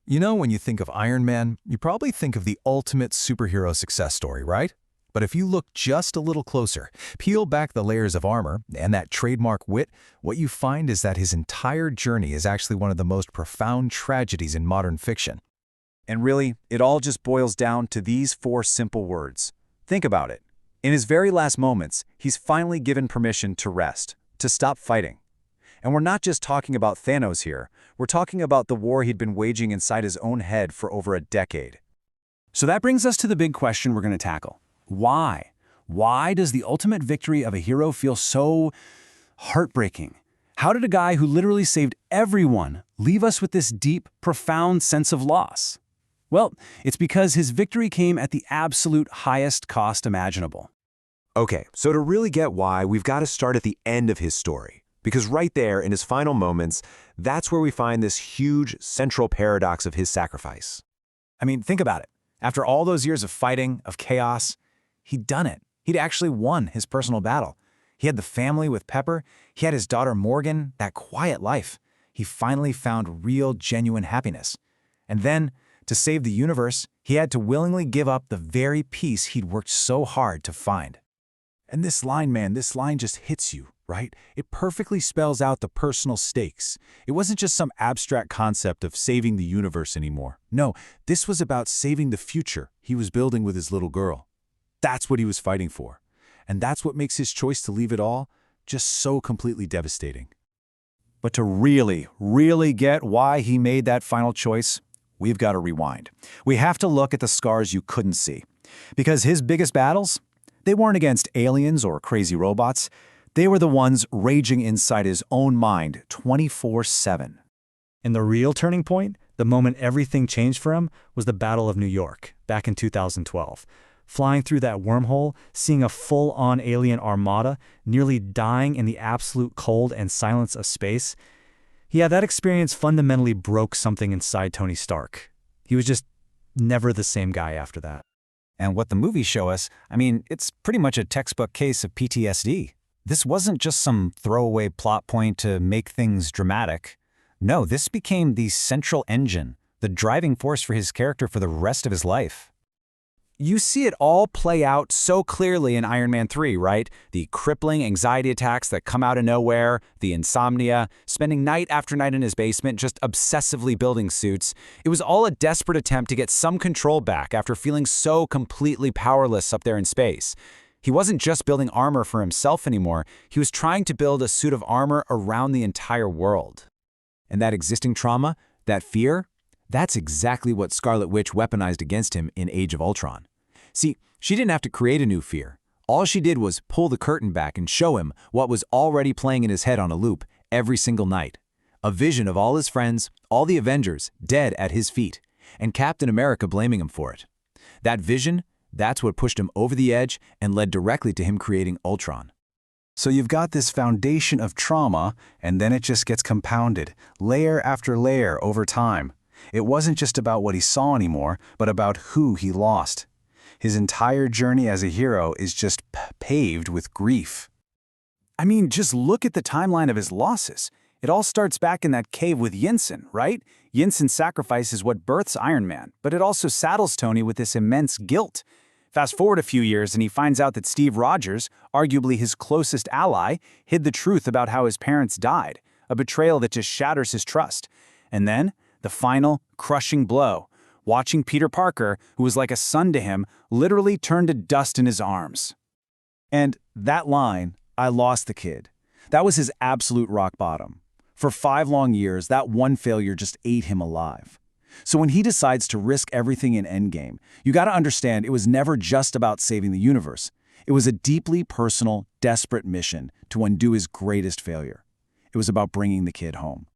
You know, when you think of Iron Man, you probably think of the ultimate superhero success story, right? But if you look just a little closer, peel back the layers of armor and that trademark wit, what you find is that his entire journey is actually one of the most profound tragedies in modern fiction. And really, it all just boils down to these four simple words. Think about it. In his very last moments, he's finally given permission to rest, to stop fighting. And we're not just talking about Thanos here. We're talking about the war he'd been waging inside his own head for over a decade. So that brings us to the big question we're going to tackle. Why? Why does the ultimate victory of a hero feel so heartbreaking? How did a guy who literally saved everyone leave us with this deep, profound sense of loss? Well, it's because his victory came at the absolute highest cost imaginable. Okay, so to really get why, we've got to start at the end of his story. Because right there, in his final moments, that's where we find this huge central paradox of his sacrifice. I mean, think about it. After all those years of fighting, of chaos, he'd done it. He'd actually won his personal battle. He had the family with Pepper. He had his daughter Morgan, that quiet life. He finally found real, genuine happiness. And then, to save the universe, he had to willingly give up the very peace he'd worked so hard to find. And this line, man, this line just hits you, right? It perfectly spells out the personal stakes. It wasn't just some abstract concept of saving the universe anymore. No, this was about saving the future he was building with his little girl. That's what he was fighting for. And that's what makes his choice to leave it all just so completely devastating. But to really get why he made that final choice, we've got to rewind. We have to look at the scars you couldn't see. Because his biggest battles, they weren't against aliens or crazy robots. They were the ones raging inside his own mind 24/7. And the real turning point, the moment everything changed for him, was the Battle of New York, back in 2012. Flying through that wormhole, seeing a full-on alien armada, nearly dying in the absolute cold and silence of space. Yeah, that experience fundamentally broke something inside Tony Stark. He was just never the same guy after that. And what the movies show us, I mean, it's pretty much a textbook case of PTSD. This wasn't just some throwaway plot point to make things dramatic. No, this became the central engine, the driving force for his character for the rest of his life. You see it all play out so clearly in Iron Man 3, right? The crippling anxiety attacks that come out of nowhere, the insomnia, spending night after night in his basement just obsessively building suits. It was all a desperate attempt to get some control back after feeling so completely powerless up there in space. He wasn't just building armor for himself anymore, he was trying to build a suit of armor around the entire world. And that existing trauma, that fear, that's exactly what Scarlet Witch weaponized against him in Age of Ultron. See, she didn't have to create a new fear. All she did was pull the curtain back and show him what was already playing in his head on a loop every single night. A vision of all his friends, all the Avengers, dead at his feet, and Captain America blaming him for it. That vision, that's what pushed him over the edge and led directly to him creating Ultron. So you've got this foundation of trauma, and then it just gets compounded, layer after layer over time. It wasn't just about what he saw anymore, but about who he lost. His entire journey as a hero is just paved with grief. I mean, just look at the timeline of his losses. It all starts back in that cave with Yinsen, right? Yinsen's sacrifice is what births Iron Man, but it also saddles Tony with this immense guilt. Fast forward a few years and he finds out that Steve Rogers, arguably his closest ally, hid the truth about how his parents died, a betrayal that just shatters his trust. And then, the final, crushing blow, watching Peter Parker, who was like a son to him, literally turn to dust in his arms. And that line, "I lost the kid," that was his absolute rock bottom. For 5 long years, that one failure just ate him alive. So when he decides to risk everything in Endgame, you gotta understand it was never just about saving the universe. It was a deeply personal, desperate mission to undo his greatest failure. It was about bringing the kid home.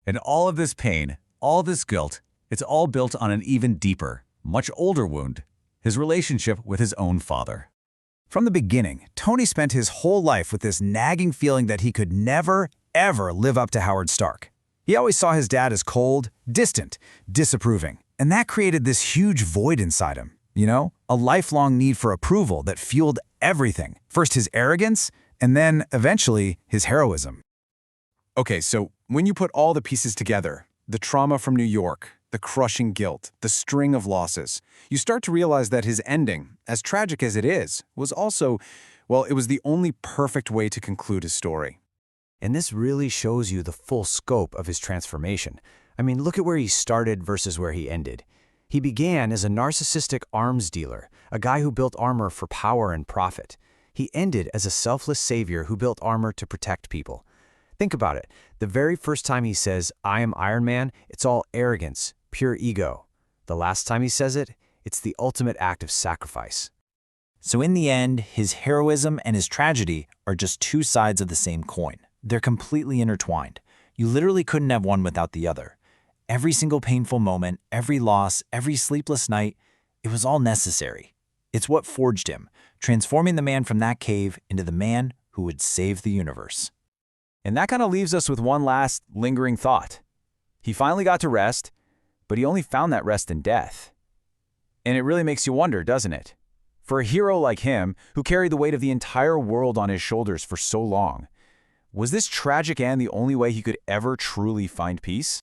And all of this pain, all this guilt, it's all built on an even deeper, much older wound, his relationship with his own father. From the beginning, Tony spent his whole life with this nagging feeling that he could never, ever live up to Howard Stark. He always saw his dad as cold, distant, disapproving, and that created this huge void inside him. You know, a lifelong need for approval that fueled everything. First his arrogance, and then, eventually, his heroism. Okay, so when you put all the pieces together, the trauma from New York, the crushing guilt, the string of losses. You start to realize that his ending, as tragic as it is, was also, well, it was the only perfect way to conclude his story. And this really shows you the full scope of his transformation. I mean, look at where he started versus where he ended. He began as a narcissistic arms dealer, a guy who built armor for power and profit. He ended as a selfless savior who built armor to protect people. Think about it. The very first time he says, "I am Iron Man," it's all arrogance, pure ego. The last time he says it, it's the ultimate act of sacrifice. So in the end, his heroism and his tragedy are just two sides of the same coin. They're completely intertwined. You literally couldn't have one without the other. Every single painful moment, every loss, every sleepless night, it was all necessary. It's what forged him, transforming the man from that cave into the man who would save the universe. And that kind of leaves us with one last lingering thought. He finally got to rest, but he only found that rest in death. And it really makes you wonder, doesn't it? For a hero like him, who carried the weight of the entire world on his shoulders for so long, was this tragic end the only way he could ever truly find peace?